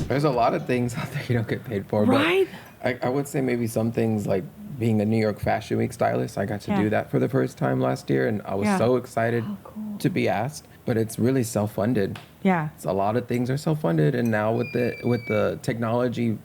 There's a lot of things out there you don't get paid for, Right? but I would say maybe some things like being a New York Fashion Week stylist. I got to do that for the first time last year, and I was so excited to be asked. But it's really self-funded. Yeah. It's a lot of things are self-funded, and now with the technology,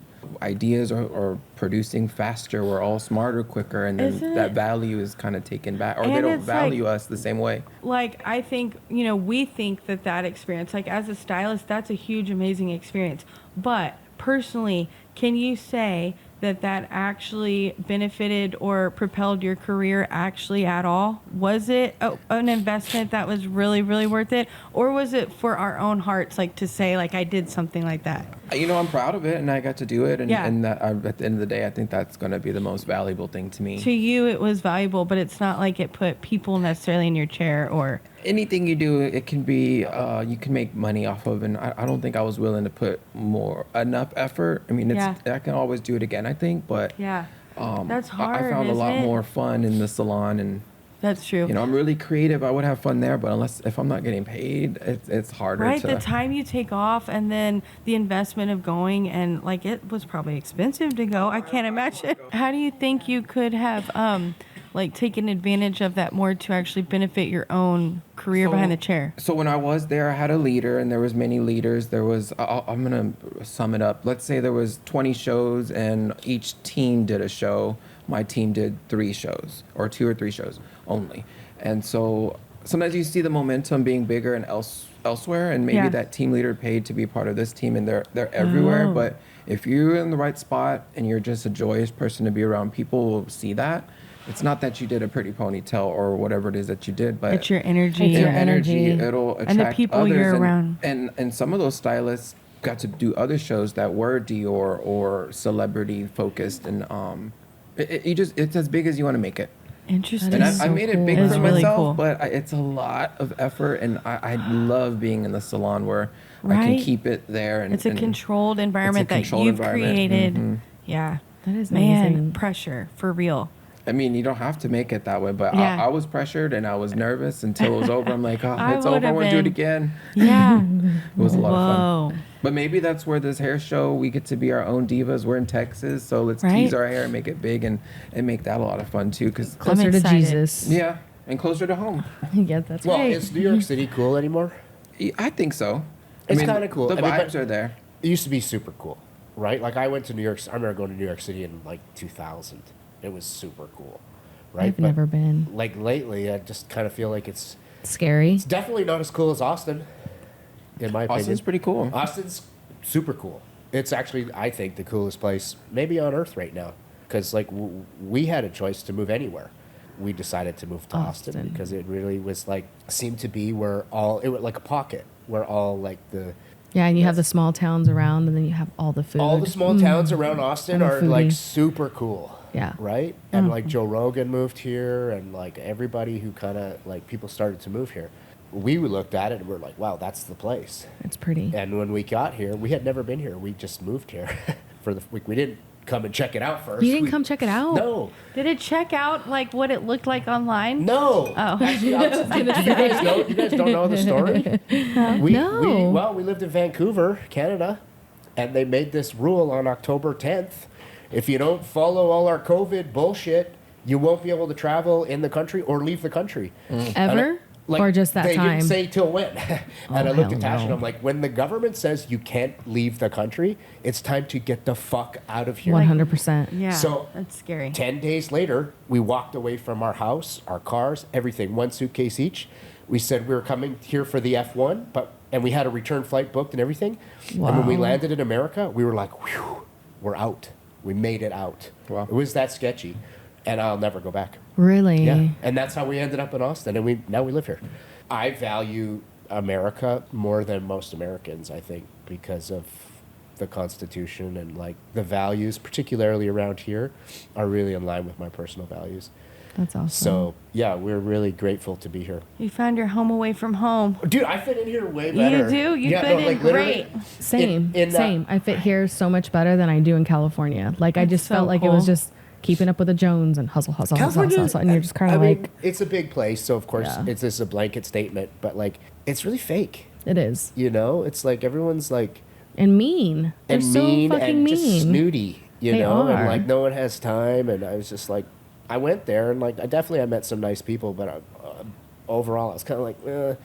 ideas are producing faster. We're all smarter, quicker, and then that value is kind of taken back, or they don't value us the same way. Like, I think, we think that experience, like as a stylist, that's a huge, amazing experience. But personally, can you say that actually benefited or propelled your career actually at all? Was it an investment that was really, really worth it? Or was it for our own hearts, like to say, like, I did something like that? I'm proud of it, and I got to do it. And that, at the end of the day, I think that's going to be the most valuable thing to me. To you, it was valuable, but it's not like it put people necessarily in your chair or... Anything you do, it can be, you can make money off of, and I don't think I was willing to put enough effort. I mean, I can always do it again, I think, but that's hard. I found a lot more fun in the salon, and that's true. I'm really creative. I would have fun there, but if I'm not getting paid, it's harder. Right, the time you take off, and then the investment of going, and like it was probably expensive to go. I can't imagine. How do you think you could have taken advantage of that more to actually benefit your own career behind the chair? So when I was there, I had a leader, and there was many leaders. There was, I'm going to sum it up. Let's say there was 20 shows, and each team did a show. My team did 3 shows, or 2 or 3 shows only. And so sometimes you see the momentum being bigger and elsewhere, and maybe that team leader paid to be part of this team, and they're everywhere. But if you're in the right spot and you're just a joyous person to be around, people will see that. It's not that you did a pretty ponytail or whatever it is that you did, but it's your energy. It's your energy. It'll attract and the people others, you're around. And some of those stylists got to do other shows that were Dior or celebrity focused, and it's as big as you want to make it. Interesting. And I made it big for myself, but it's a lot of effort, and I love being in the salon where I can keep it there. And it's a controlled environment that you've created. Mm-hmm. Yeah. That is amazing. Pressure, for real. I mean, you don't have to make it that way, but I was pressured and I was nervous until it was over. I'm like, it's over. I want to do it again. Yeah. It was a lot of fun. But maybe that's where this hair show, we get to be our own divas. We're in Texas, so let's tease our hair and make it big and make that a lot of fun too. Cause closer to Jesus. Yeah, and closer to home. Yeah, that's right. Well, is New York City cool anymore? I think so. It's kind of cool. The vibes are there. It used to be super cool, right? Like I went to New York. I remember going to New York City in like 2000. It was super cool, right? I've never been. Like lately, I just kind of feel like it's scary. It's definitely not as cool as Austin, in my opinion. Austin's pretty cool. Austin's super cool. It's actually, I think, the coolest place maybe on earth right now. Because like we had a choice to move anywhere. We decided to move to Austin because it really was like seemed to be where it was like a pocket where all like the. Yeah, and you have the small towns around, and then you have all the food. All the small towns around Austin are like super cool. Yeah. Right? And like Joe Rogan moved here, and like everybody who kind of like people started to move here. We looked at it and we're like, wow, that's the place. It's pretty. And when we got here, we had never been here. We just moved here for the week. We didn't come and check it out first. You didn't come check it out? No. Did it check out like what it looked like online? No. Oh. Actually, do you guys know? You guys don't know the story? No. We lived in Vancouver, Canada, and they made this rule on October 10th. If you don't follow all our COVID bullshit, you won't be able to travel in the country or leave the country. Ever? Or just that time? They didn't say till when. And I looked at Tasha and I'm like, when the government says you can't leave the country, it's time to get the fuck out of here. 100%. Yeah, so that's scary. 10 days later, we walked away from our house, our cars, everything, 1 suitcase each. We said we were coming here for the F1, and we had a return flight booked and everything. Wow. And when we landed in America, we were like, whew, we're out. We made it out. Wow. It was that sketchy. And I'll never go back. Really? Yeah. And that's how we ended up in Austin. And now we live here. I value America more than most Americans, I think, because of the Constitution and like the values, particularly around here, are really in line with my personal values. That's awesome. So, yeah, we're really grateful to be here. You found your home away from home. Dude, I fit in here way better. You do? You fit in great. Same. Same. I fit here so much better than I do in California. Like, I just felt like it was just keeping up with the Jones and hustle. And you're just kind of like... mean, it's a big place, so of course it's just a blanket statement, but like, it's really fake. It is. You know? It's like everyone's like and mean. They're and so mean fucking and mean. just snooty, you They know, are. and like no one has time. And I was just like, I went there and like I met some nice people, but overall I was kind of like,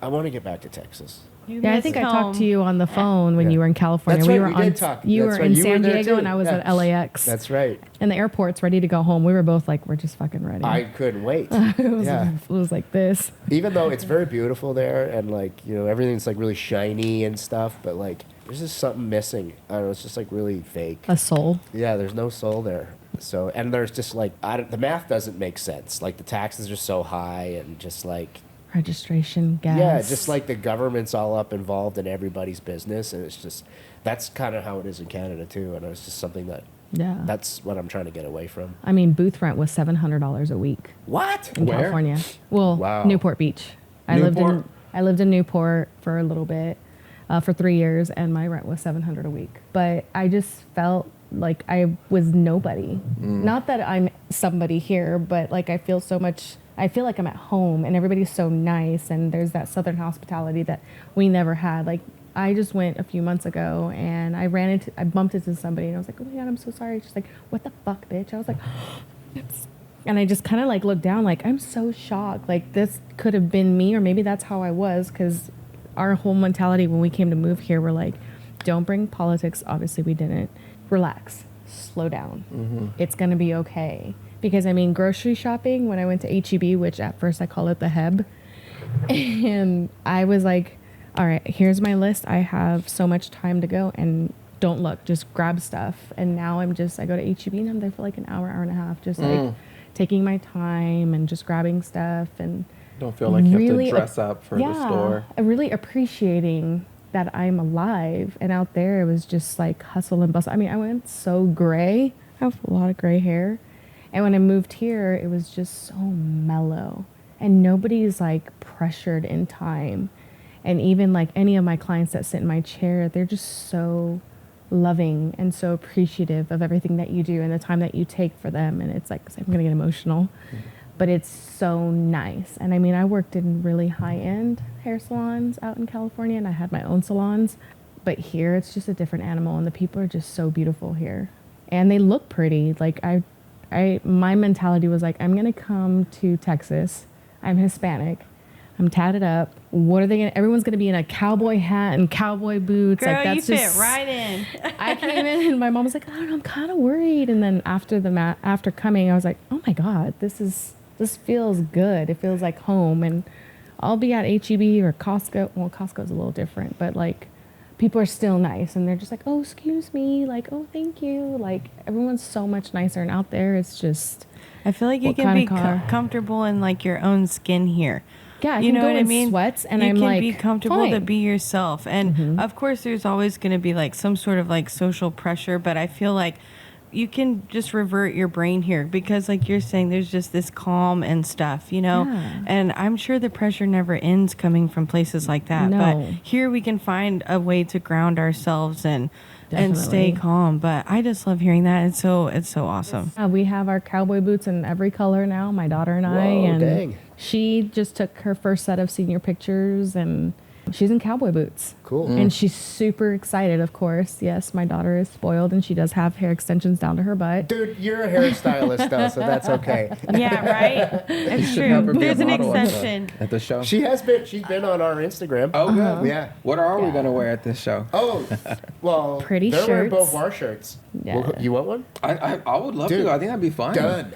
I want to get back to Texas. Yeah, I think I talked to you on the phone when you were in California. That's we right, were we on. did talk. You That's were right, in you were San there Diego, too. and I was at LAX. That's right. And the airport's ready to go home. We were both like, we're just fucking ready. I couldn't wait. It was like this. Even though it's very beautiful there, and like everything's like really shiny and stuff, but like there's just something missing. I don't know. It's just like really fake. A soul. Yeah, there's no soul there. So, and there's just like the math doesn't make sense. Like the taxes are so high, and just like Registration, gas. yeah, just like the government's all up involved in everybody's business, and it's just that's kind of how it is in Canada too. And it's just something that's what I'm trying to get away from. I mean, booth rent was $700 a week What? in Where? California. Well, Wow. Newport Beach. I Newport? lived in Newport for a little bit, for 3 years, and my rent was $700 a week. But I just felt like I was nobody. Not that I'm somebody here, but like I feel like I'm at home, and everybody's so nice, and there's that Southern hospitality that we never had. Like I just went a few months ago, and I bumped into somebody, and I was like, oh my God, I'm so sorry. She's like, what the fuck, bitch? I was like, oops. And I just kind of like looked down, like, I'm so shocked. Like this could have been me, or maybe that's how I was, because our whole mentality when we came to move here, we're like, don't bring politics. Obviously we didn't. Relax, slow down. It's going to be okay. Because I mean, grocery shopping, when I went to H-E-B, which at first I call it the Heb, and I was like, all right, here's my list. I have so much time to go, and don't look, just grab stuff. And now I go to H-E-B, and I'm there for like an hour and a half, just like taking my time and just grabbing stuff, and Don't feel like you have to dress up for the store. Really appreciating that I'm alive. And out there, it was just like hustle and bustle. I mean, I went so gray. I have a lot of gray hair. And when I moved here, it was just so mellow. And nobody's like pressured in time. And even like any of my clients that sit in my chair, they're just so loving and so appreciative of everything that you do and the time that you take for them. And it's like, I'm going to get emotional. But it's so nice. And I mean, I worked in really high-end hair salons out in California, and I had my own salons. But here, it's just a different animal, and the people are just so beautiful here. And they look pretty. Like, my mentality was like, I'm going to come to Texas. I'm Hispanic. I'm tatted up. What are they going to... Everyone's going to be in a cowboy hat and cowboy boots. Girl, like, that's you just, fit right in. I came in, and my mom was like, I don't know, I'm kind of worried. And then after coming, I was like, oh, my God, this feels good. It feels like home. And I'll be at H-E-B or Costco. Well, Costco's a little different, but like people are still nice, and they're just like, oh, excuse me. Like, oh, thank you. Like everyone's so much nicer. And out there, it's just, I feel like you what can kind be of car? comfortable in like your own skin here. Yeah, you know go what I in mean? Sweats, and you I'm can like, be comfortable to fine. be yourself. And of course, there's always going to be like some sort of like social pressure, but I feel like you can just revert your brain here because like you're saying, there's just this calm and stuff, you know? Yeah. And I'm sure the pressure never ends coming from places like that. No. But here we can find a way to ground ourselves and stay Definitely. calm. But I just love hearing that. It's so awesome. We have our cowboy boots in every color now, my daughter and I. Whoa, And dang. she just took her first set of senior pictures, and she's in cowboy boots. Cool. And she's super excited, of course. Yes, my daughter is spoiled, and she does have hair extensions down to her butt. Dude, you're a hairstylist though, so that's okay. Yeah, right? It's Should never true. be a There's an model exception. at the show. She's been on our Instagram. Oh, good. Yeah. What are we gonna wear at this show? Oh, well, Pretty they're wearing shirts. Beauvoir shirts. Yeah. Well, you want one? I would love Dude, to go. I think that'd be fun. Done.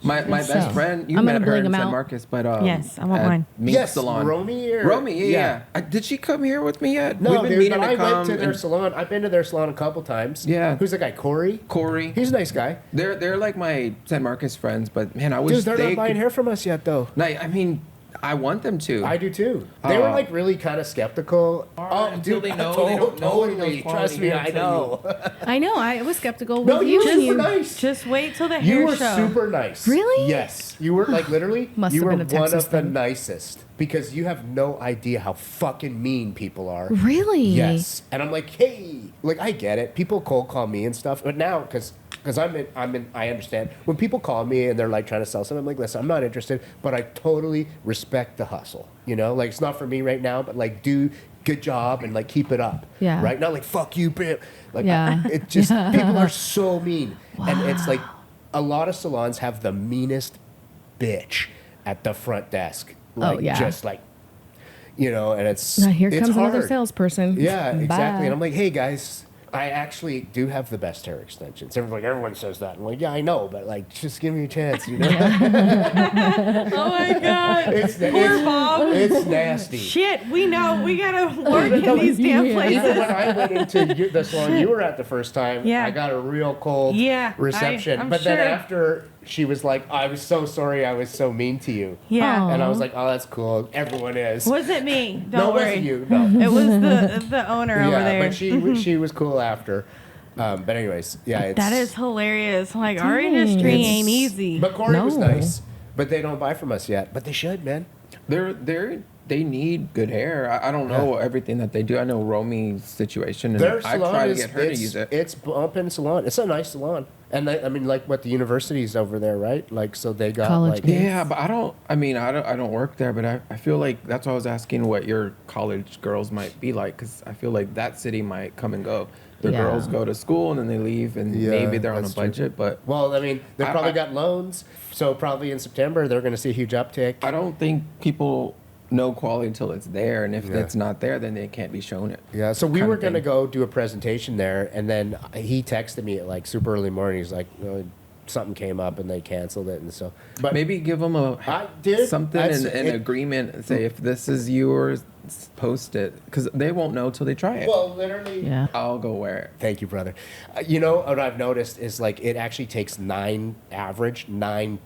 My best So, friend, you I'm met gonna her bling in them San out. Marcos, but Yes, I want at mine. Mink Yes, Salon. Romy or yeah. Did she come here with me yet? No, We've been dude, meaning but I to went come. to their and salon. I've been to their salon a couple times. Yeah. Who's the guy? Corey? Corey. He's a nice guy. They're like my San Marcos friends, but man, I wish Dude, they're they not buying could- hair from us yet, though. No, I mean, I want them to. I do too. They were like really kind of skeptical. until they know they don't know totally. those Trust quality me, hair I until know. I know. I was skeptical with No, you were when super you. nice. Just wait till the hair You were show. super nice. Really? Yes. You were like literally. Must you have were been a one Texas of the thing. nicest because you have no idea how fucking mean people are. Really? Yes. And I'm like, hey, like I get it. People cold call me and stuff, but now because Because I understand when people call me and they're like trying to sell something. I'm like, listen, I'm not interested, but I totally respect the hustle. You know, like it's not for me right now, but like do good job and like keep it up. Yeah. Right. Not like fuck you, bitch. Like Yeah. it just people are so mean, and it's like a lot of salons have the meanest bitch at the front desk. Like, yeah. just like, you know, and it's Now here it's comes another hard. salesperson. Yeah, exactly. Bye. And I'm like, hey guys, I actually do have the best hair extensions. Everyone says that. I'm like, yeah, I know, but like, just give me a chance, you know? Oh my God. Poor Bob. It's nasty. Shit, we know. We gotta work in these damn Yeah. places. Even when I went into the salon you were at the first time, Yeah. I got a real cold reception. I'm but sure. then after, she was like, I was so sorry I was so mean to you. Yeah. And I was like, oh, that's cool. Everyone is. Wasn't me. Don't no, it worry. wasn't you. No. It was the owner over there. but she was cool after. But anyways, yeah. It's, That is hilarious. Like, our industry It's- ain't easy. But Corey was No. nice. But they don't buy from us yet. But they should, man. They need good hair. I don't know everything that they do. I know Romy's situation, and Their I salon try to is get her to use it. It's bumping salon. It's a nice salon. And I mean, like what the university's over there, right? Like, so they got College like. kids. Yeah, but I don't work there, but I feel like that's why I was asking what your college girls might be like, because I feel like that city might come and go. The Yeah. girls go to school and then they leave, and Yeah, maybe they're on a that's true. budget, but Well, I mean, they I- probably I- got loans. So probably in September, they're going to see a huge uptick. I don't think people know quality until it's there, and if Yeah. it's not there, then they can't be shown it. Yeah, so we kind were of going to thing. go do a presentation there, and then he texted me at like super early morning. He's like, something came up and they canceled it, and so. But Maybe give them a I did. something That's- in it- agreement and say if this is yours, post it, because they won't know till they try it. Well, literally. Yeah. I'll go wear it. Thank you, brother. You know what I've noticed is like it actually takes 9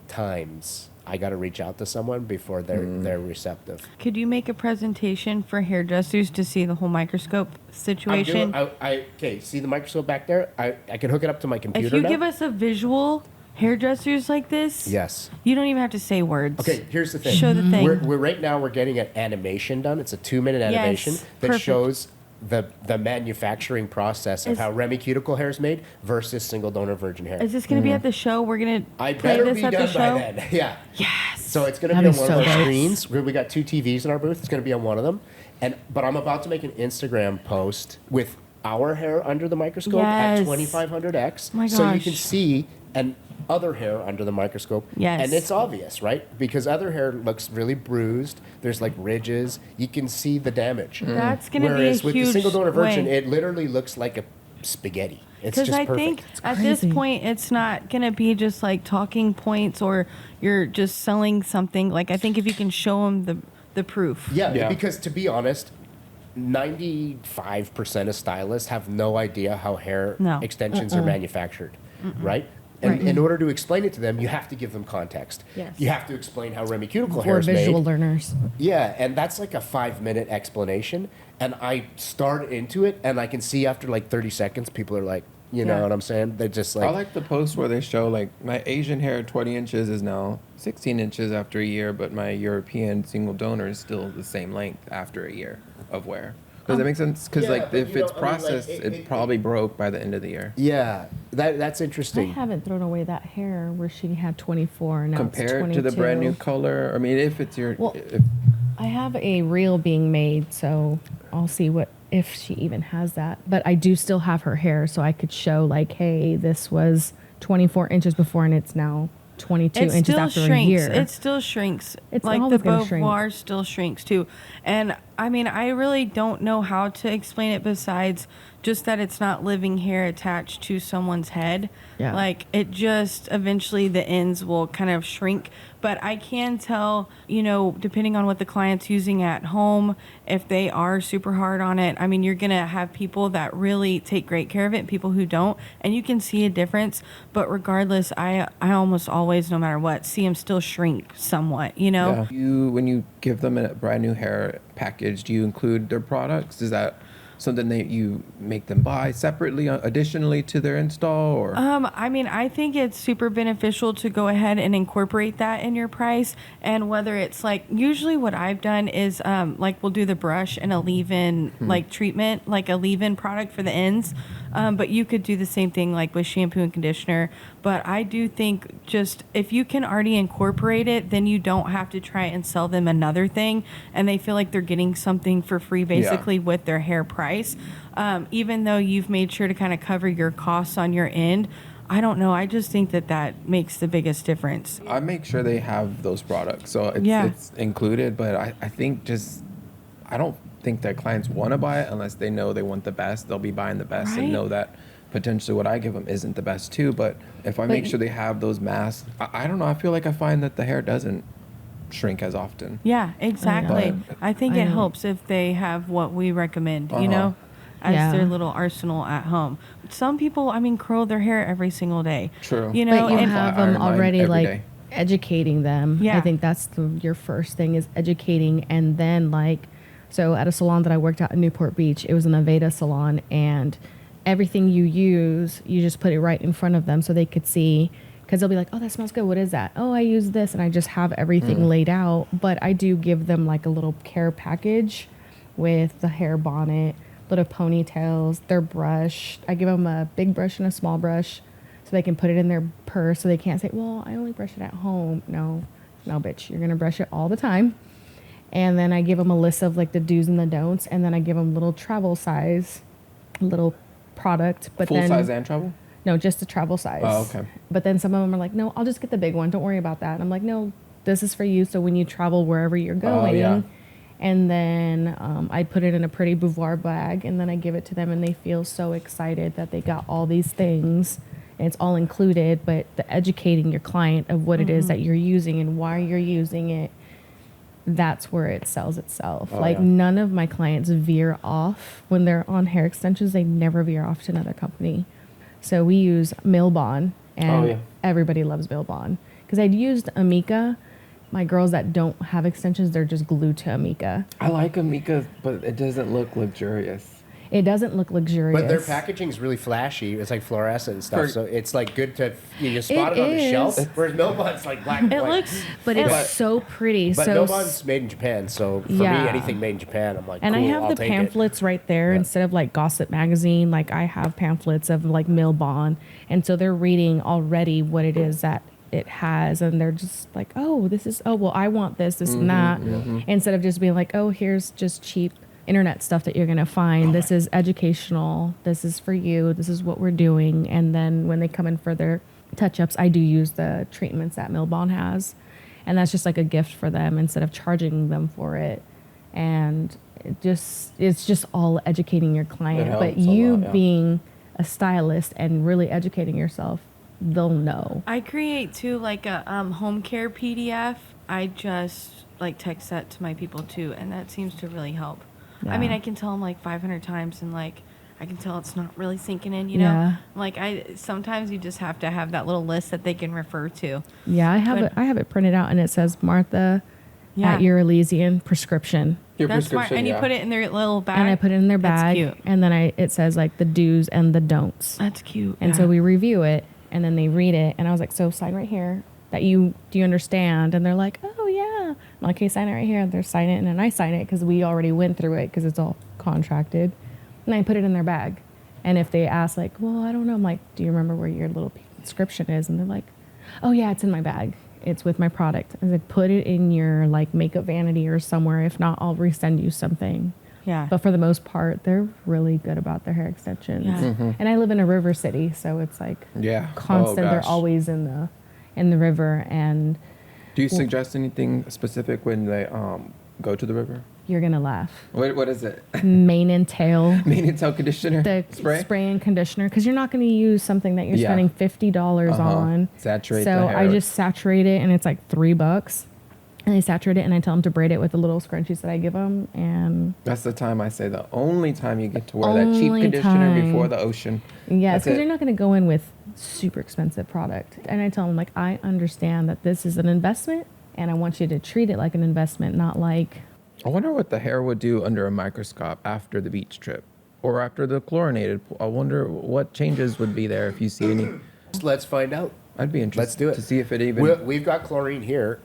times. I got to reach out to someone before they're receptive. Could you make a presentation for hairdressers to see the whole microscope situation? Okay, see the microscope back there? I can hook it up to my computer If you now. give us a visual, hairdressers like this, Yes. you don't even have to say words. Okay, here's the thing. Show the thing. We're right now we're getting an animation done. It's a 2-minute animation that perfect. shows the manufacturing process of Is- how Remy cuticle hair is made versus single donor virgin hair. Is this going to be at the show? We're going to I play better this be at the done show? by then. Yeah. Yes. So it's going to be on That'd one be of so our nice. screens. We got 2 TVs in our booth. It's going to be on one of them. But I'm about to make an Instagram post with our hair under the microscope at Yes. 2500x. Oh my So you can gosh. see other hair under the microscope. Yes. And it's obvious, right? Because other hair looks really bruised. There's like ridges. You can see the damage. That's going to be a Whereas huge with the single donor virgin, way. it literally looks like a spaghetti. It's Because just I perfect. think at this crazy. point, it's not going to be just like talking points or you're just selling something. Like, I think if you can show them the proof. Yeah, because to be honest, 95% of stylists have no idea how hair No. extensions are manufactured, right? And Right. in order to explain it to them, you have to give them context. Yes. You have to explain how Remy cuticle hair For is visual made. learners. Yeah, and that's like a 5-minute explanation. And I start into it, and I can see after like 30 seconds, people are like, you know Yeah. what I'm saying? They're just I like, like the post where they show like my Asian hair 20 inches is now 16 inches after a year, but my European single donor is still the same length after a year of wear. Does that make sense? Because Yeah, like but if you it's know, I mean, like, processed, it probably broke by the end of the year. yeah, that's I interesting. haven't thrown away that hair where she had 24 and now it's Compared 22. to the brand new color, I mean, if it's your, Well, if, I have a reel being made, so I'll see if she even has that. But I do still have her hair, so I could show like, hey, this was 24 inches before, and it's now 22 It inches still after shrinks. a year. It still shrinks. It's like the always gonna shrink. Beauvoir still shrinks too. And I mean, I really don't know how to explain it besides just that it's not living hair attached to someone's head. Yeah. Like it just eventually the ends will kind of shrink. But I can tell, you know, depending on what the client's using at home, if they are super hard on it, I mean, you're going to have people that really take great care of it and people who don't. And you can see a difference. But regardless, I almost always, no matter what, see them still shrink somewhat, you know? when you give them a brand new hair package, do you include their products? Is that something that you make them buy separately, additionally to their install, or? I mean, I think it's super beneficial to go ahead and incorporate that in your price. And whether it's like, usually what I've done is like we'll do the brush and a leave-in like treatment, like a leave-in product for the ends. But you could do the same thing like with shampoo and conditioner. But I do think just if you can already incorporate it, then you don't have to try and sell them another thing. And they feel like they're getting something for free basically with their hair price. Even though you've made sure to kind of cover your costs on your end. I don't know. I just think that makes the biggest difference. I make sure they have those products. So it's included. But I think I don't think that clients want to buy it unless they know they want the best. They'll be buying the best and know that potentially what I give them isn't the best too. But if I make sure they have those masks, I don't know. I feel like I find that the hair doesn't shrink as often. Yeah, exactly. I think it helps if they have what we recommend, you know, as their little arsenal at home. Some people, I mean, curl their hair every single day. True. You know, but you and have them already like educating them. Yeah. I think that's your first thing is educating. And then like, so at a salon that I worked at in Newport Beach, it was an Aveda salon, and everything you use, you just put it right in front of them so they could see, because they'll be like, oh, that smells good. What is that? Oh, I use this. And I just have everything laid out. But I do give them like a little care package with the hair bonnet, little ponytails, their brush. I give them a big brush and a small brush so they can put it in their purse so they can't say, well, I only brush it at home. No, bitch. You're going to brush it all the time. And then I give them a list of like the do's and the don'ts. And then I give them little travel size, little product. But full size and travel? No, just the travel size. Oh, okay. But then some of them are like, no, I'll just get the big one. Don't worry about that. And I'm like, no, this is for you. So when you travel wherever you're going, and then I put it in a pretty Beauvoir bag, and then I give it to them, and they feel so excited that they got all these things. And it's all included, but the educating your client of what it is that you're using and why you're using it, that's where it sells itself. None of my clients veer off when they're on hair extensions. They never veer off to another company. So we use Milbon, and everybody loves Milbon. Because I'd used Amika. My girls that don't have extensions, they're just glued to Amika. I like Amika, but it doesn't look luxurious. It doesn't look luxurious. But their packaging is really flashy. It's like fluorescent and stuff. So it's like good to you just spot it on the shelf. Whereas Milbon's like black and white. looks, but it's so pretty. But so Milbon's made in Japan. So for me, anything made in Japan, I'm like, and cool, I have I'll the take pamphlets right there instead of like Gossip Magazine. Like I have pamphlets of like Milbon, and so they're reading already what it is that it has, and they're just like, oh, this is, oh, well, I want this and that, instead of just being like, oh, here's just cheap internet stuff that you're going to find. This is educational. This is for you. This is what we're doing. And then when they come in for their touch-ups, I do use the treatments that Milbon has. And that's just like a gift for them instead of charging them for it. And it's just all educating your client. But you being a stylist and really educating yourself, they'll know. I create too like a home care PDF. I just like text that to my people too, and that seems to really help. I mean, I can tell them like 500 times, and like I can tell it's not really sinking in, you know. Yeah. Like sometimes you just have to have that little list that they can refer to. Yeah, I have it printed out, and it says Martha at your Elysian prescription. That's smart, and you put it in their little bag. And I put it in their bag, That's cute. and then it says like the do's and the don'ts. That's cute. And so we review it, and then they read it, and I was like, so sign right here that do you understand? And they're like, oh yeah. I'm like, okay, sign it right here. And they're signing it, and then I sign it because we already went through it because it's all contracted. And I put it in their bag. And if they ask like, well, I don't know, I'm like, do you remember where your little inscription is? And they're like, oh yeah, it's in my bag. It's with my product. And I put it in your like makeup vanity or somewhere. If not, I'll resend you something. Yeah. But for the most part, they're really good about their hair extensions. Yeah. And I live in a river city, so it's like constant. They're always in the river. And do you suggest anything specific when they go to the river? You're gonna laugh. What is it? Mane and tail. Mane and tail conditioner. The spray and conditioner, because you're not gonna use something that you're spending $50 on. Saturate. So the hair. I just saturate it, and it's like $3. And I saturate it, and I tell them to braid it with the little scrunchies that I give them. And that's the time I say the only time you get to wear that cheap conditioner before the ocean. Yeah, because you're not going to go in with super expensive product. And I tell them, like, I understand that this is an investment, and I want you to treat it like an investment, not like... I wonder what the hair would do under a microscope after the beach trip. or after the chlorinated. I wonder what changes would be there if you see any. Let's find out. I'd be interested Let's do it. to see if it even... We've got chlorine here.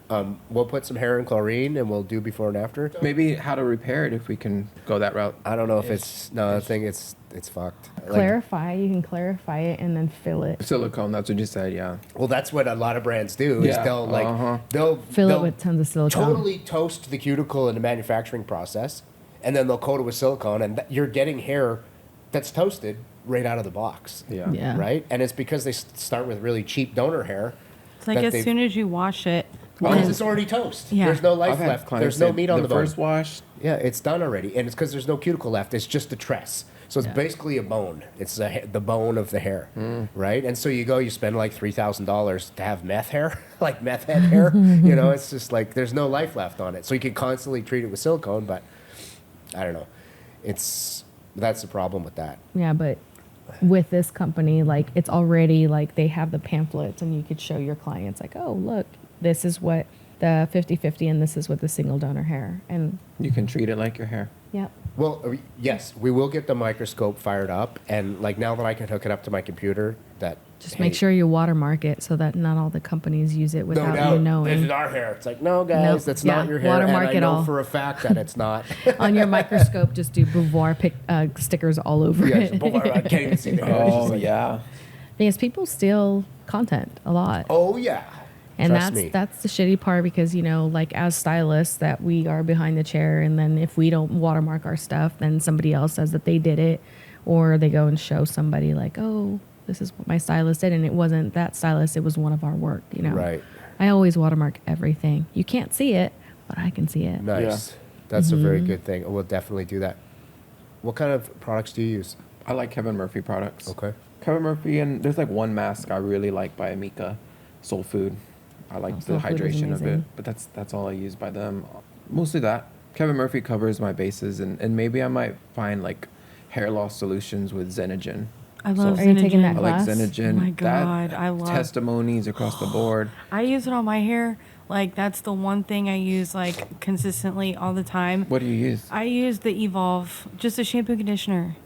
We'll put some hair in chlorine and we'll do before and after. Maybe how to repair it if we can go that route. I don't know if it's... No, I think it's fucked. Like, Clarify. You can clarify it and then fill it. Silicone, that's what you said, yeah. well, that's what a lot of brands do. Is Yeah, they'll like Fill they'll it with tons of silicone. totally toast the cuticle in the manufacturing process, and then they'll coat it with silicone, and you're getting hair that's toasted right out of the box. Yeah. Yeah. Right, and it's because they start with really cheap donor hair. It's like that as they've- soon as you wash it. because it's already toast. Yeah. There's no life I've had left. clients There's no say meat on the bone. first wash. Yeah, it's done already, and it's because there's no cuticle left. It's just a tress. So it's Yeah. basically a bone. It's the bone of the hair, right? And so you spend like $3,000 to have meth hair, like meth head hair. You know, it's just like there's no life left on it. So you can constantly treat it with silicone, but I don't know. That's the problem with that. Yeah, but with this company, like it's already like they have the pamphlets and you could show your clients like, oh, look, this is what the 50/50 and this is what the single donor hair. And You can treat it like your hair. yep. Well, yes, we will get the microscope fired up, and like now that I can hook it up to my computer, that Just make sure you watermark it so that not all the companies use it no without doubt, you this knowing. is our hair. It's like, no, guys, Nope. that's Yeah, not your hair. watermark and I it know all. for a fact that it's not. On your microscope, just do Beauvoir stickers all over Yes, it. I can't even see the hair. It's just Oh, like, yeah. Because people steal content a lot. Oh yeah. And Trust me. that's the shitty part because, you know, like as stylists that we are behind the chair and then if we don't watermark our stuff, then somebody else says that they did it or they go and show somebody like, oh, this is what my stylist did and it wasn't that stylist, it was one of our work, you know. Right. I always watermark everything. You can't see it, but I can see it. Nice. That's a very good thing. We'll definitely do that. What kind of products do you use? I like Kevin Murphy products. Okay. Kevin Murphy, and there's like one mask I really like by Amika, Soul Food. I like the Soul Food is hydration of it, amazing. but that's all I use by them. Mostly that. Kevin Murphy covers my bases, and maybe I might find like hair loss solutions with Xenogen. I love Are you taking that I like class? Xenogen. Oh my God, I love- testimonies across the board. I use it on my hair. Like that's the one thing I use like consistently all the time. What do you use? I use the Evolve, just a shampoo conditioner.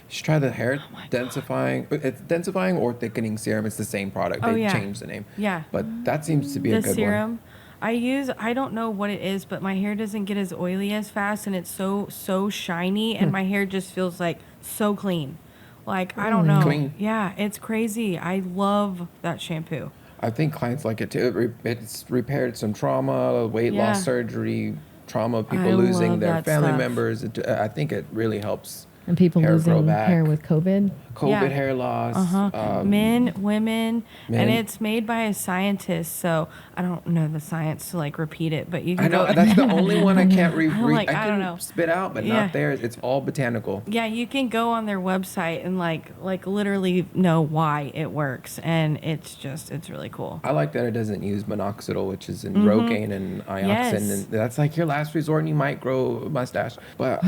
You should try the hair Oh my densifying. It's densifying or thickening serum. It's the same product. Oh, They yeah. changed the name. Yeah. But that seems to be a The good serum I don't know what it is, but my hair doesn't get as oily as fast and it's so shiny and my hair just feels like so clean. Like I don't know. Clean. Yeah, it's crazy. I love that shampoo. one. I think clients like it too. It's repaired some trauma, weight Yeah. loss surgery, trauma, people I losing love their that family stuff. members. I think it really helps. And people Hair grow losing back. hair with COVID. COVID Yeah. hair loss. Men, women, men. and it's made by a scientist, so I don't know the science to like repeat it, but you can I know go that's the only one I can't like, I I can don't know. spit out, but Yeah. not theirs. It's all botanical. Yeah, you can go on their website and like literally know why it works, and it's really cool. I like that it doesn't use minoxidil, which is in Rogaine and ioxin, Yes. and that's like your last resort, and you might grow a mustache, but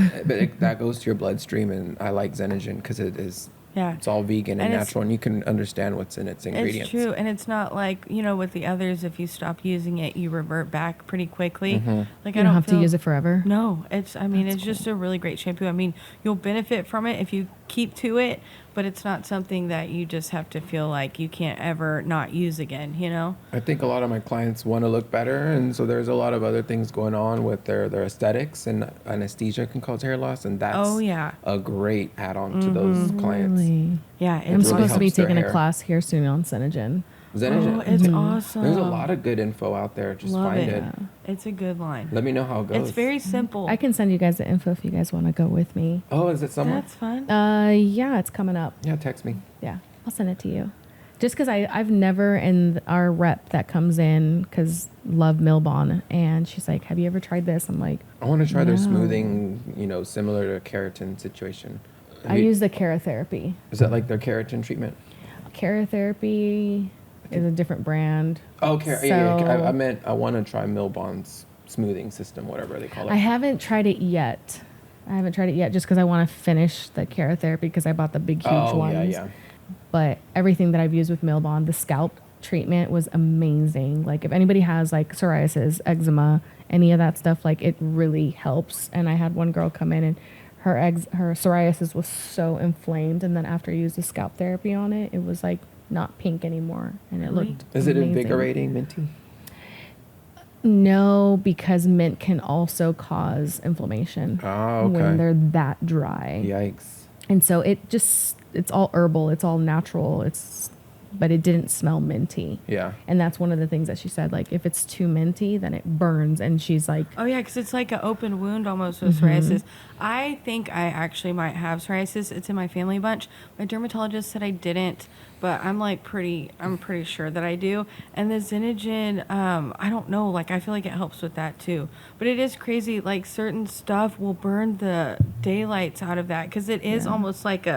that goes to your bloodstream, and I like Xenogen because it is. Yeah. It's all vegan and And it's- natural, and you can understand what's in its ingredients. It's true, and it's not like with the others. If you stop using it, you revert back pretty quickly. Like You I don't have feel, to use it forever. No, it's. I mean, it's just a really great shampoo. I mean, you'll benefit from it if you keep to it, but it's not something that you just have to feel like you can't ever not use again. I think a lot of my clients want to look better, and so there's a lot of other things going on with their aesthetics, and anesthesia can cause hair loss, and that's Oh, yeah. a great add-on to those clients. Really? Yeah, I'm it's supposed to be helps their taking a hair. class here soon on Xenogen. Xenogen. Oh, it's awesome. There's a lot of good info out there. Just Love find it. it. It's a good line. Let me know how it goes. It's very simple. I can send you guys the info if you guys want to go with me. Oh, is it somewhere? That's fun. Yeah, it's coming up. Yeah, text me. Yeah, I'll send it to you. Just because I've never, and our rep that comes in, because love Milbon, and she's like, have you ever tried this? I'm like, I want to try their No. smoothing, similar to keratin situation. I use the Keratherapy. Is that like their keratin treatment? Keratherapy is a different brand. Oh, yeah. So- I meant I want to try Milbon's smoothing system, whatever they call it. I haven't tried it yet. Just because I want to finish the Keratherapy because I bought the big, huge ones. yeah. But everything that I've used with Milbon, the scalp treatment was amazing. Like if anybody has like psoriasis, eczema, any of that stuff, like it really helps. And I had one girl come in and her psoriasis was so inflamed, and then after I used the scalp therapy on it, it was like not pink anymore, and it Really? looked Is it amazing. invigorating, minty? No, because mint can also cause inflammation Oh, when okay. they're that dry. Yikes. And so it's all herbal, it's all natural, but it didn't smell minty. Yeah. And that's one of the things that she said, like, if it's too minty, then it burns. And she's like, Oh yeah, because it's like an open wound almost with psoriasis. I think I actually might have psoriasis. It's in my family bunch. My dermatologist said I didn't, but I'm pretty sure that I do. And the Xenogen, I don't know, like I feel like it helps with that too. But it is crazy, like certain stuff will burn the daylights out of that because it is almost like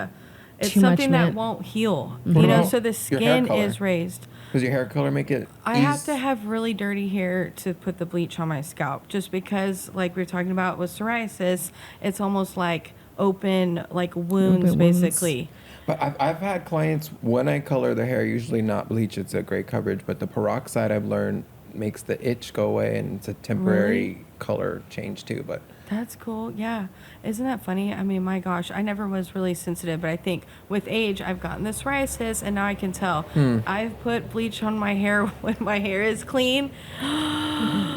it's Too much something that mint. won't heal. What You know, about so the your hair skin color? is raised. Does your hair color make it I have to have really dirty hair to put the bleach on my scalp, just because, like we were talking about with psoriasis, it's almost like open, like wounds, Open wounds. basically. But I've had clients, when I color their hair, usually not bleach, it's a great coverage, but the peroxide I've learned makes the itch go away, and it's a temporary color change too. But That's cool. Yeah. Isn't that funny? I mean, my gosh, I never was really sensitive, but I think with age, I've gotten the psoriasis, and now I can tell. I've put bleach on my hair when my hair is clean.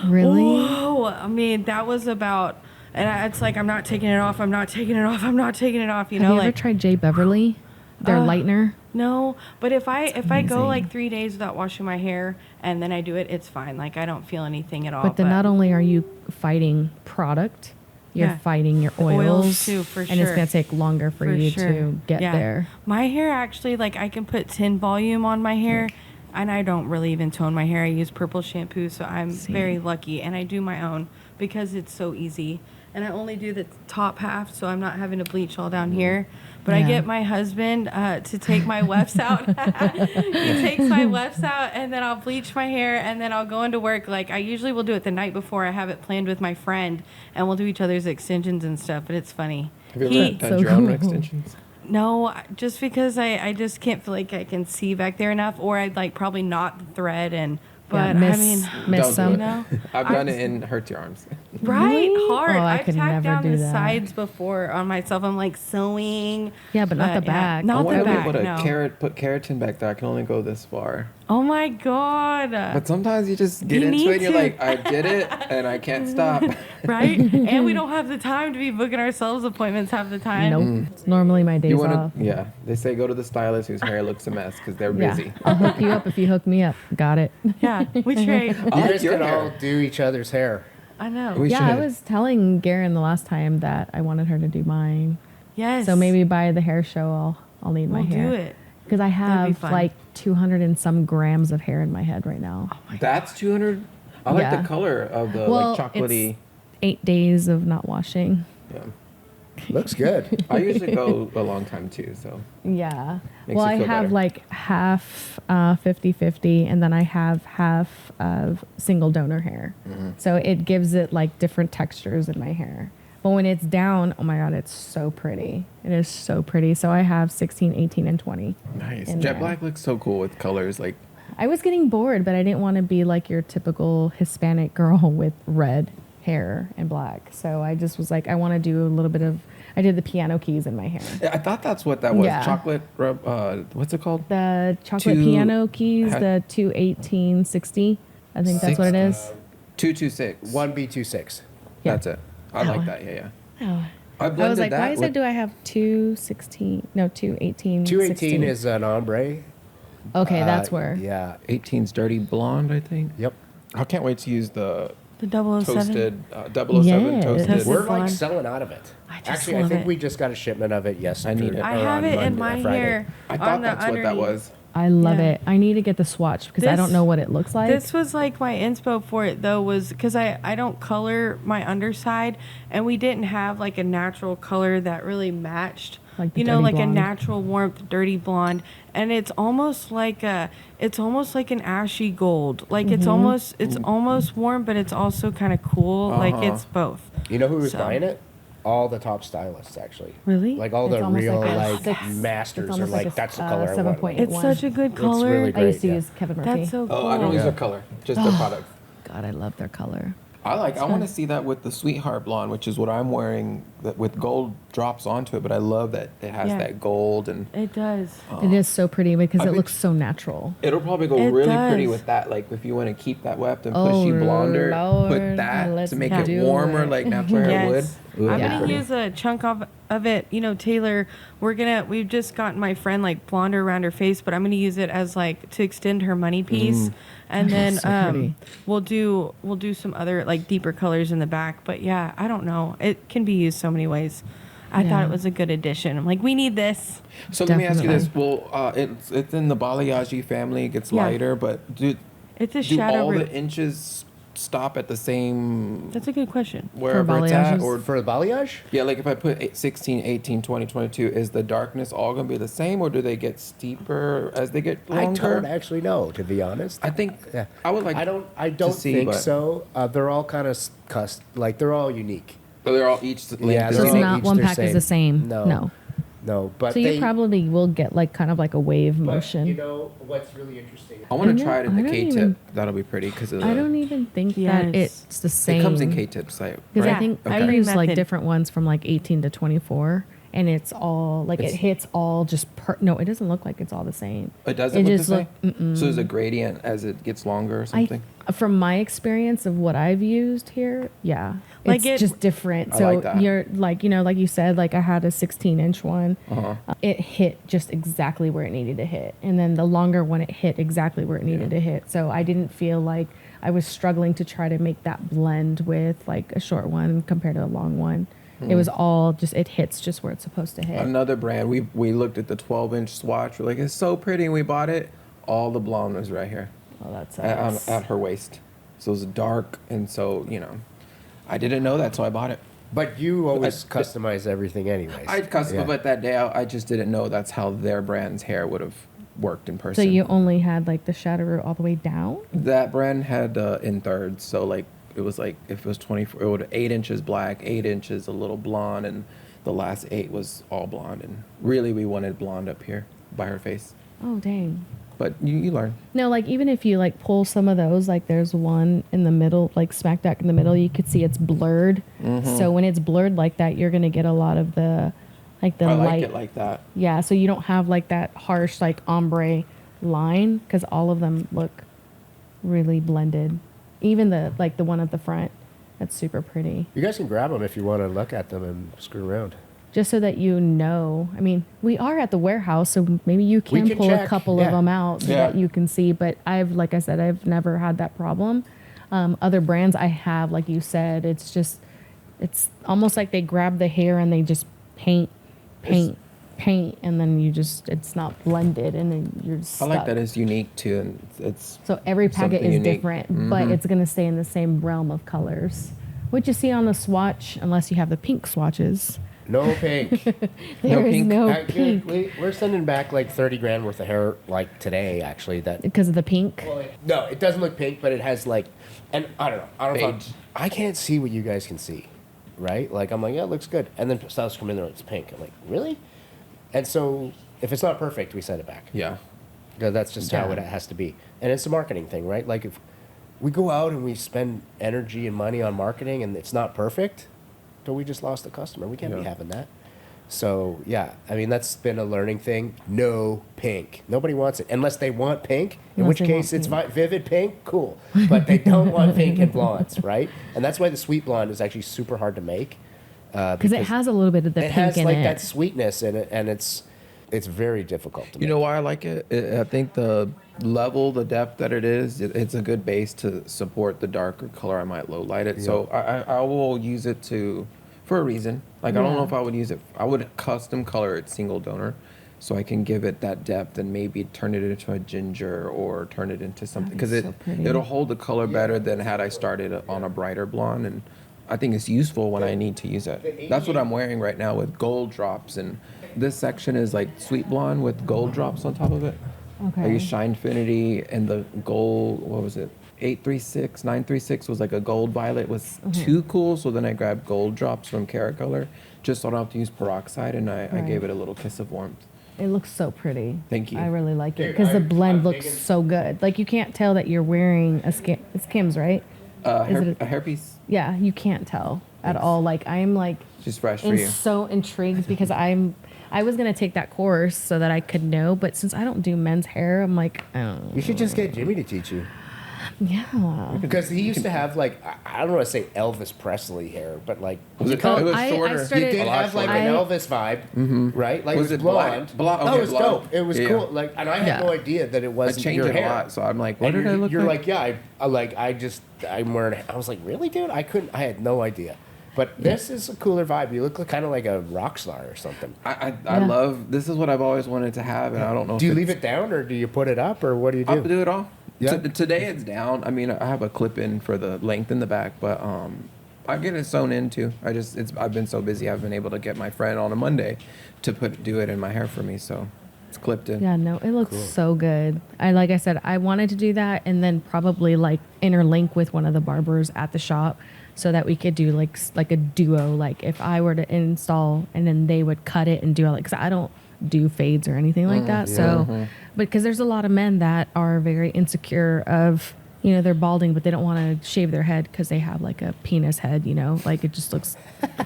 really? Whoa. I mean, that was about, it's like, I'm not taking it off. I'm not taking it off. I'm not taking it off. You Have know, you ever like, tried J. Beverly? Their lightener? no, but if I go amazing. like 3 days without washing my hair and then I do it, it's fine. Like, I don't feel anything at all. But then not only are you fighting product, you're Yeah. fighting your The oils, too, for and it's sure. going to take longer for you to get Yeah. there. My hair actually, like, I can put 10 volume on my hair, and I don't really even tone my hair. I use purple shampoo, so I'm See. very lucky, and I do my own because it's so easy. And I only do the top half, so I'm not having to bleach all down here. But I Yeah. get my husband to take my wefts out. He takes my wefts out, and then I'll bleach my hair, and then I'll go into work. Like, I usually will do it the night before. I have it planned with my friend, and we'll do each other's extensions and stuff, but it's funny. have you He- ever done So your own cool. extensions? No, just because I just can't feel like I can see back there enough, or I'd like probably knot the thread but miss, I mean, miss Don't do some. it. no, I've done it and hurt your arms. right, Really? hard. Oh, I I've could tacked never down do the that. sides before on myself. I'm like sewing. Yeah, but not the back. I Not want the to be back. able to No. put keratin back there. I can only go this far. Oh my god. But sometimes you just get You into need it and you're to. like, I did it and I can't stop. Right? And we don't have the time to be booking ourselves appointments half the time. Nope. It's normally my days You want off. to, yeah. They say go to the stylist whose hair looks a mess because they're Yeah. busy. I'll hook you up if you hook me up. Got it. Yeah, we trade. I You like guys your can all hair. do each other's hair. I know. We Yeah, I should. was telling Garen the last time that I wanted her to do mine. Yes. So maybe by the hair show, I'll need my we'll hair. do it. Because I be have fun. like 200 and some grams of hair in my head right now. That's 200. I like Yeah. the color of the Well, like chocolatey. it's 8 days of not washing. Yeah. Looks good. I usually go a long time too. So Yeah. Makes well, you I feel have better. like half 50-50, and then I have half of single donor hair. Mm-hmm. So it gives it like different textures in my hair. But when it's down, oh my God, it's so pretty. It is so pretty. So I have 16, 18, and 20. nice. in Jet there. black looks so cool with colors. Like I was getting bored, but I didn't want to be like your typical Hispanic girl with red hair and black. So I just was like, I want to do a little bit of, I did the piano keys in my hair. I thought that's what that was. Yeah. Chocolate rub. What's it called? The chocolate Two- piano keys, ha- the 21860. I think that's what it is. 226. 1B26. Yeah. That's it. I Oh. like that. Yeah, yeah. Oh. I I blended was like, that why is with, it do I have 216? No, 218. 218 is an ombre. Okay, that's where. Yeah. 18's dirty blonde. I think. Yep. I can't wait to use the The 007. toasted 007 Yes. toasted. Toasted We're blonde. like selling out of it. I just Actually, I love think it. we just got a shipment of it yesterday. need it. I have it in my hair. I thought on the that's what that underneath. was. I love Yeah. it. I need to get the swatch because I This- don't know what it looks like. This was like my inspo for it though, was because I don't color my underside, and we didn't have like a natural color that really matched. Like the you know, dirty like blonde. a natural warmth, dirty blonde, and it's almost like an ashy gold. Like it's almost warm, but it's also kind of cool. Like Uh-huh. it's both. You know who was So- buying it? All the top stylists, actually. Really? Like all It's the almost real like a like six- masters it's are almost like, like a that's the color I want. 7.8. It's one. such a good It's color. really I used to great, use Kevin Murphy. That's so cool. Oh, I don't use Yeah. the color, just the product. God, I love their color. I want to see that with the Sweetheart Blonde, which is what I'm wearing, that with gold drops onto it. But I love that it has Yeah. that gold, and It does. It is so pretty because I it think- looks so natural. it'll probably go It really pretty does. with that. Like if you want to keep that weft and Oh, pushy blonder, Lord. put that Let's to make do it warmer, it. like natural hair would. Yes. Ooh, I'm that'd be gonna pretty. use a chunk of it. You know, Taylor, we've just gotten my friend like blonder around her face, but I'm gonna use it as like to extend her money piece, and then so pretty. we'll do some other like deeper colors in the back. But yeah, I don't know. It can be used so many ways. I thought Yeah. it was a good addition. I'm like, we need this. So let me ask you this: Definitely. well, it's in the balayage family. It gets Yeah. lighter, but do It's a do shadow all root. the inches stop at the same That's a good question. wherever it's at, balayages? or For the balayage? yeah, like if I put 16, 18, 20, 22, is the darkness all gonna be the same, or do they get steeper as they get I longer? don't actually know, to be honest. I think Yeah. I would like. I don't see, think but- so. They're all kind of like they're all unique. So they're all each length Yeah, is So they're it's all unique? not each one their pack is the same. No. No, but So they you probably will get like kind of like a wave but, motion. You know what's really interesting? I want I to know- try it in I the don't K-tip. even- That'll be pretty because I don't even think Yes. that it's the same. It comes in K-tips, like Because right? I think Okay. I Every use like method. different ones from like 18 to 24, and it's all like It's- it hits all just no, it doesn't look like it's all the same. It doesn't It look the just same. look- So there's a gradient as it gets longer or I something. from my experience of what I've used here, yeah, Like it's it- just different. I So like that. you're like like you said, like I had a 16-inch one. Uh-huh. It hit just exactly where it needed to hit, and then the longer one it hit exactly where it needed Yeah. to hit. So I didn't feel like I was struggling to try to make that blend with like a short one compared to a long one. It was all just it hits just where it's supposed to hit. Another brand, we looked at the 12-inch swatch. We're like, it's so pretty, and we bought it. All the blonde was right here Oh, that's at her waist. So it was dark, and so I didn't know that, so I bought it. But you always I- customize everything anyways. I custom, Yeah. but that day I just didn't know that's how their brand's hair would have worked in person. So you only had like the shadow root all the way down. That brand had in thirds, so like it was like if it was 24, it would 8 inches black, 8 inches a little blonde, and the last 8 was all blonde. And really, we wanted blonde up here by her face, Oh dang. but you learn. No, like even if you like pull some of those, like there's one in the middle, like smack dab in the middle, you could see it's blurred. So when it's blurred like that, you're gonna get a lot of the like the I light. like it like that. Yeah, so you don't have like that harsh like ombre line because all of them look really blended. Even the one at the front, that's super pretty. You guys can grab them if you want to look at them and screw around. Just so that you know. I mean, we are at the warehouse, so maybe you We can can pull check, a couple yeah. of them out so Yeah. that you can see. But like I said, I've never had that problem. Other brands I have, like you said, it's almost like they grab the hair and they just paint, and then it's not blended, and then you're just I like stuck. that it's unique too, and it's So every packet something is unique. different, but it's going to stay in the same realm of colors. What you see on the swatch, unless you have the pink swatches, No pink. there is pink. no Actually, pink we're sending back like 30 grand worth of hair like today. Actually, that because of the pink. no, it doesn't look pink, but it has like, and I don't know. I don't know. Beige. I can't see what you guys can see, right? Like I'm like, yeah, it looks good, and then stylists come in there, it's pink. I'm like, really? And so if it's not perfect, we send it back. yeah. Yeah, that's just how it Yeah. has to be. And it's a marketing thing, right? Like if we go out and we spend energy and money on marketing and it's not perfect, but we just lost the customer. We can't be Yeah. having that. So yeah, I mean that's been a learning thing. No pink. Nobody wants it unless they want pink. In Unless which they case want it's pink. vivid pink, cool. But they don't want pink and blondes, right? And that's why the sweet blonde is actually super hard to make. Because it has a little bit of the it pink has in like it. that sweetness in it, and it's very difficult to make. You know why I like it? I think the level, the depth that it is, it's a good base to support the darker color. I might low light it, so I will use it for a reason. Like I don't know Yeah. if I would use it. I would custom color it single donor, so I can give it that depth and maybe turn it into a ginger or turn it into something because so pretty. it'll hold the color better than had I started on a brighter blonde. And I think it's useful when I need to use it. That's what I'm wearing right now with gold drops, and this section is like sweet blonde with gold drops on top of it. I Okay. used Shinefinity and the gold, what was it? 836, 936 was like a gold violet, was too cool. So then I grabbed gold drops from Cara Color just so I don't have to use peroxide, and I Right. gave it a little kiss of warmth. It looks so pretty. Thank you. I really like it Dude, because the I'm blend looks digging- so good. Like you can't tell that you're wearing it's Kim's, right? A hairpiece, Yeah, you can't tell at all. Like I'm like just fresh for you. so intrigued because I was gonna take that course so that I could know, but since I don't do men's hair, I'm like, oh. You should just get Jimmy to teach you. Yeah. Because he used to have like, I don't want to say Elvis Presley hair, but like, Was it? Oh, It was I shorter. started- you did A lot have like shorter. an Elvis vibe, right? Like Was it it was blonde? blonde. Okay, Oh, it was blonde. dope. It was Yeah. cool. Like, and I had Yeah. no idea that it I wasn't changed your it hair. a lot, so I'm like, what And did I look you're like? like, yeah, I'm wearing. I was like, really, dude? I had no idea. But this is a cooler vibe. You look like, kind of like a rock star or something. I Yeah. love. This is what I've always wanted to have, and I don't know. Do you if leave it down or do you put it up or what do you do? I'll do it all. Yeah. Today it's down. I mean, I have a clip in for the length in the back, but I get it sewn in too. I've been so busy. I've been able to get my friend on a Monday to do it in my hair for me, so it's clipped in. Yeah, no, it looks so good. Like I said, I wanted to do that and then probably like interlink with one of the barbers at the shop so that we could do like a duo. Like if I were to install and then they would cut it and do it. Like, 'cause I don't do fades or anything like that. So, but because there's a lot of men that are very insecure of, you know, they're balding, but they don't want to shave their head because they have like a penis head, you know, like it just looks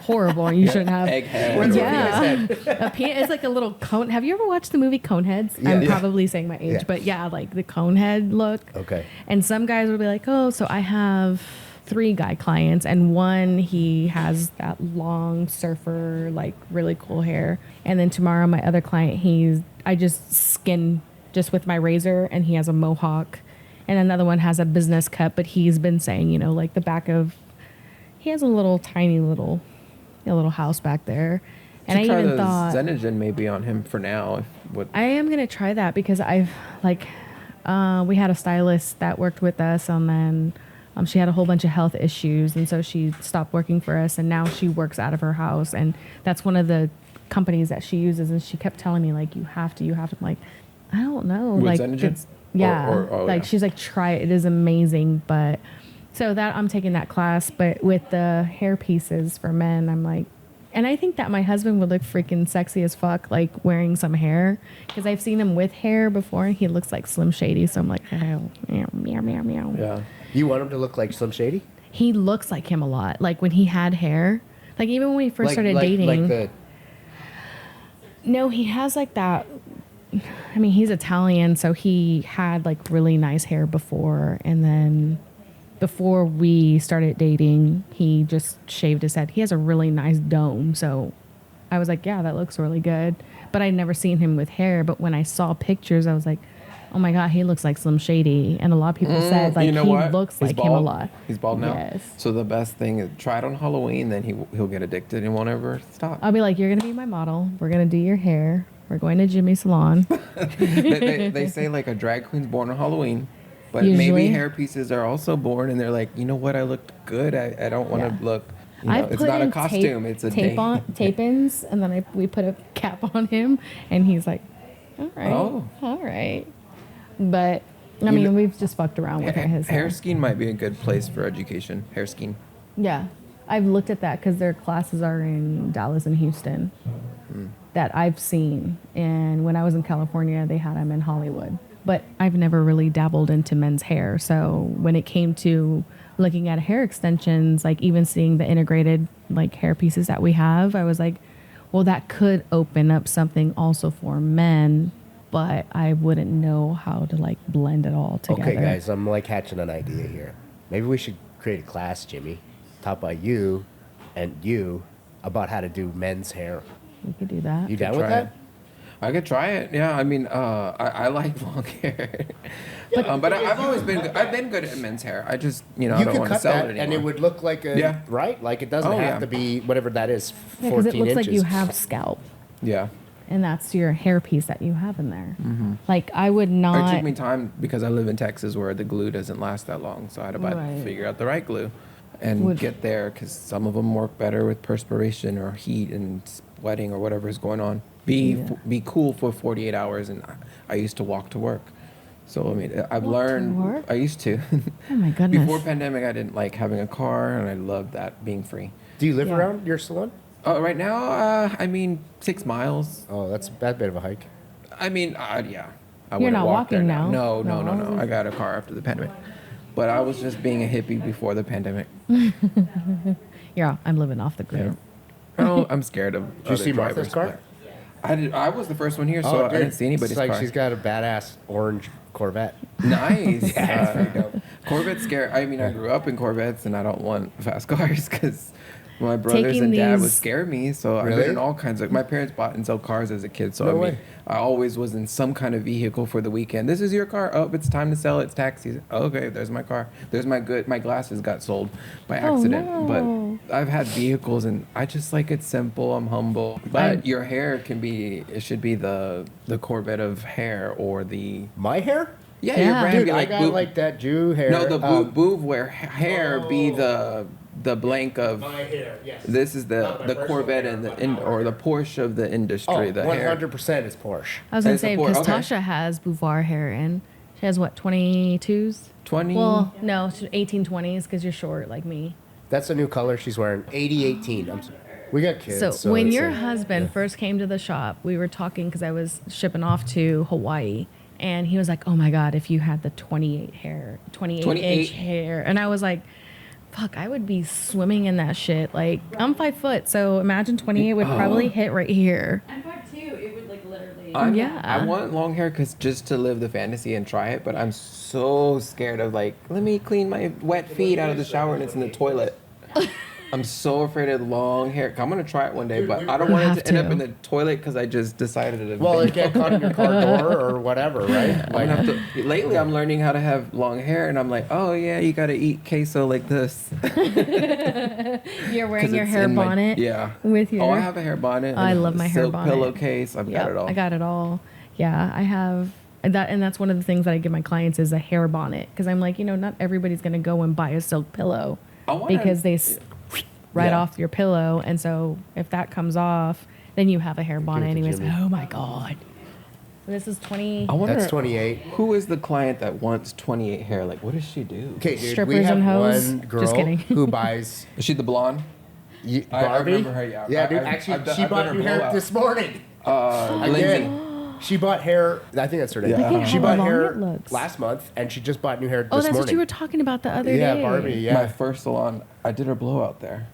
horrible and you shouldn't have. Egg head. What's Yeah. a penis head? A penis, it's like a little cone. Have you ever watched the movie Coneheads? Yeah. I'm Yeah. probably saying my age, Yeah. but yeah, like the conehead look. Okay. And some guys will be like, oh, so I have 3 guy clients, and one, he has that long surfer, like really cool hair. And then tomorrow, my other client, I just skin just with my razor, and he has a mohawk. And another one has a business cut, but he's been saying, you know, like the back of, he has a little tiny little house back there. And I try even the thought, Xenogen maybe on him for now. I am going to try that because I've like, we had a stylist that worked with us, and then she had a whole bunch of health issues. And so she stopped working for us, and now she works out of her house. And that's one of the companies that she uses. And she kept telling me like, you have to. I'm like, I don't know. With like, Xenogen? yeah. Yeah. She's like, try it. It is amazing. But so that I'm taking that class, but with the hair pieces for men, I'm like, and I think that my husband would look freaking sexy as fuck, like wearing some hair, because I've seen him with hair before, and he looks like Slim Shady. So I'm like, oh, meow, meow, meow, meow. Yeah. You want him to look like Slim Shady? He looks like him a lot. Like when he had hair, like even when we first started dating. Like the No, he has like that. I mean, he's Italian, so he had like really nice hair before, and then before we started dating, he just shaved his head. He has a really nice dome, so I was like, yeah, that looks really good. But I'd never seen him with hair, but when I saw pictures, I was like, oh my God, he looks like Slim Shady. And a lot of people said like you know he what? looks He's like bald. him a lot. He's bald now. Yes. So the best thing is try it on Halloween, then he'll get addicted and won't ever stop. I'll be like, you're gonna be my model. We're gonna do your hair. We're going to Jimmy's salon. they say like a drag queen's born on Halloween, but Usually. maybe hair pieces are also born, and they're like, you know what? I looked good. I don't want to Yeah. look. You know, I've it's put not a in costume. It's a tape day. tape ins, and then we put a cap on him, and he's like, all right, Oh. all right. But I You mean, know- we've just fucked around with his hair. Hair skiing might be a good place for education. Hair skiing. Yeah, I've looked at that because their classes are in Dallas and Houston that I've seen, and when I was in California, they had them in Hollywood. But I've never really dabbled into men's hair, so when it came to looking at hair extensions, like even seeing the integrated like hair pieces that we have, I was like, well, that could open up something also for men, but I wouldn't know how to like blend it all together. Okay, guys, I'm like hatching an idea here. Maybe we should create a class, Jimmy, taught by you and you about how to do men's hair. We could do that. You down with Try that? it. I could try it. Yeah, I mean, I like long hair, but I've always been good. I've been good at men's hair. I just I You don't could want to cut sell that, it anymore. and it would look like a Yeah. right. Like it doesn't Oh, have yeah. to be whatever that is, Yeah, 14 because it looks inches. like you have scalp, Yeah. and that's your hair piece that you have in there. Like I would not. It took me time because I live in Texas where the glue doesn't last that long, so I had to Right. figure out the right glue and Would- get there because some of them work better with perspiration or heat and sweating or whatever is going on. Be cool for 48 hours, and I used to walk to work. So I mean, I've Walk to learned. work? I used to. Oh my goodness. Before pandemic, I didn't like having a car, and I loved that being free. Do you live Yeah. around your salon? Right now, I mean, 6 miles. Oh, that's that bit of a hike. I mean, yeah. I You're wouldn't not walk there walking now. now? No. No. I got a car after the pandemic. But I was just being a hippie before the pandemic. Yeah, I'm living off the grid. I'm scared of. Did you see Martha's car? I was the first one here, so I didn't see anybody's it's like car. She's got a badass orange Corvette. Nice. Corvette's scary. I mean, I grew up in Corvettes, and I don't want fast cars because my brothers Taking and dad would these- scare me. So I've Really? been in all kinds of. My parents bought and sold cars as a kid, so No I mean, way. I always was in some kind of vehicle for the weekend. This is your car. Oh, it's time to sell. It's tax season. Okay, there's my car. There's my good. My glasses got sold by accident, no. but I've had vehicles, and I just like it simple. I'm humble, but your hair can be. It should be the Corvette of hair or the. My hair? Yeah, Yeah. your brand Dude, be I got Boo- like that Jew hair. No, the Beauvoir hair be the blank of. My hair, yes. This is Not my the personal Corvette hair, and but or the Porsche of the industry. Oh, the hair. 100% is Porsche. I was gonna It's a say Porsche, because okay. Tasha has Beauvoir hair in. She has what 22s? 20. Well, no, 1820s because you're short like me. That's a new color she's wearing. 8018. We got kids. So, when it's your like- husband first came to the shop, we were talking because I was shipping off to Hawaii, and he was like, "Oh my God, if you had the 28 inch hair," and I was like, "Fuck, I would be swimming in that shit." Like I'm 5 foot, so imagine 28 would probably hit right here. I'm 5'2". It would like literally. Yeah. I want long hair just to live the fantasy and try it, but I'm so scared of like, let me clean my wet feet out of the shower and it's in the toilet. I'm so afraid of long hair. I'm gonna try it one day, but I don't You want it have to end up to. in the toilet because I just decided to. Well, it get caught in your car door or whatever, right? I'm Like, gonna have to, lately, I'm learning how to have long hair, and I'm like, oh yeah, you gotta eat queso like this. You're 'Cause wearing your it's hair in my- bonnet. yeah. With your. Oh, I have a hair bonnet. I and love my hair silk bonnet. pillowcase. I've got Yep, it all. I got it all. Yeah, I have that, and that's one of the things that I give my clients is a hair bonnet because I'm like, not everybody's gonna go and buy a silk pillow I wanna- because they right Yeah. off your pillow, and so if that comes off, then you have a hair bonnet it to anyways. Jimmy. Oh my God, this is 20. I wonder that's 28. who is the client that wants 28 hair. Like, what does she do? Okay, dude, we Strippers have and hoes? one girl Just kidding. who buys Is she the blonde? Barbie. I remember her, yeah. Yeah, dude. I've Actually, done- she I've done bought her new hair blowout. this morning. Lindsay. Again. She bought hair. I think that's her name. Yeah. Look at She how bought long hair it looks. last month, and she just bought new hair this Oh, that's morning. what you were talking about the other Yeah, day. Barbie. Yeah, My first salon, I did her blowout there.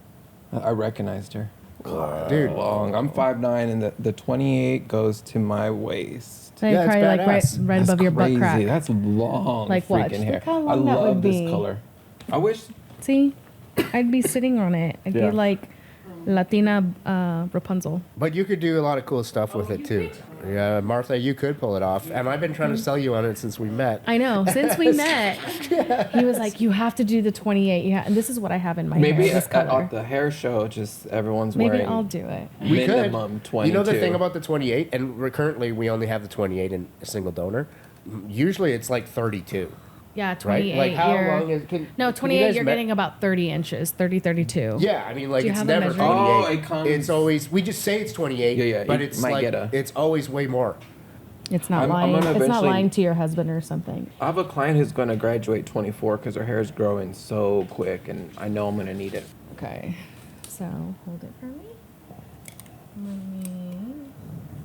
I recognized her. dude. Long. I'm 5'9", and the 28 goes to my waist. Like, Yeah, it's probably like badass. right That's above your butt crazy. crack. That's long Like, freaking watch. hair. Look how I long that love would this be. color. I wish. See, I'd be sitting on it. I'd Yeah. be like Latina Rapunzel. But you could do a lot of cool stuff with it too. Yeah, Martha, you could pull it off. And I've been trying to sell you on it since we met. I know. Since we met, he was like, "You have to do the 28." Yeah, and this is what I have in my Maybe hair. This color. at the hair show, just everyone's Maybe wearing I'll do it. We minimum could. 22. You know the thing about the 28, and currently we only have the 28 in a single donor. Usually it's like 32, Yeah, right? 28. Like how you're, long is? no, can 28. guys You're me- getting about 30 inches, 32. Yeah, I mean, like Do you it's have a never measuring- 28. Oh, it comes- It's always we just say it's 28. Yeah, yeah, But you it's might like get a- it's always way more. It's not I'm lying. gonna It's not eventually- lying to your husband or something. I have a client who's going to graduate 24 because her hair is growing so quick, and I know I'm going to need it. Okay. So hold it for me.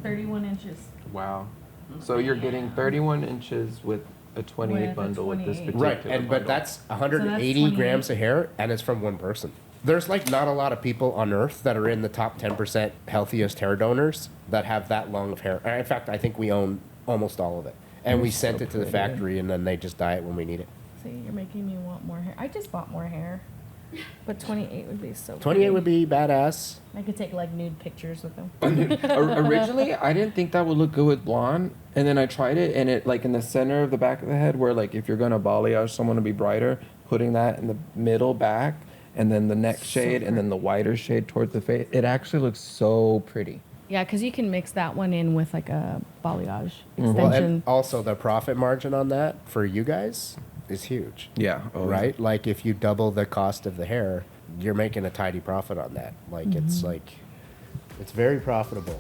31 inches. Wow. So you're getting 31 inches with a 28 With a bundle with this 28. particular Right, and but bundle. that's 180 So that's grams of hair, and it's from one person. There's like not a lot of people on Earth that are in the top 10% healthiest hair donors that have that long of hair. In fact, I think we own almost all of it, and we sent it to the factory, and then they just dye it when we need it. See, you're making me want more hair. I just bought more hair. But 28 would be so 28 pretty. would be badass. I could take like nude pictures with them. Originally, I didn't think that would look good with blonde, and then I tried it, and it like in the center of the back of the head, where like if you're gonna balayage someone to be brighter, putting that in the middle back, and then the neck shade, and then the whiter shade towards the face, it actually looks so pretty. Yeah, because you can mix that one in with like a balayage Well, extension. and also the profit margin on that for you guys is huge. Yeah. Oh, Right? Like if you double the cost of the hair, you're making a tidy profit on that. Like it's very profitable.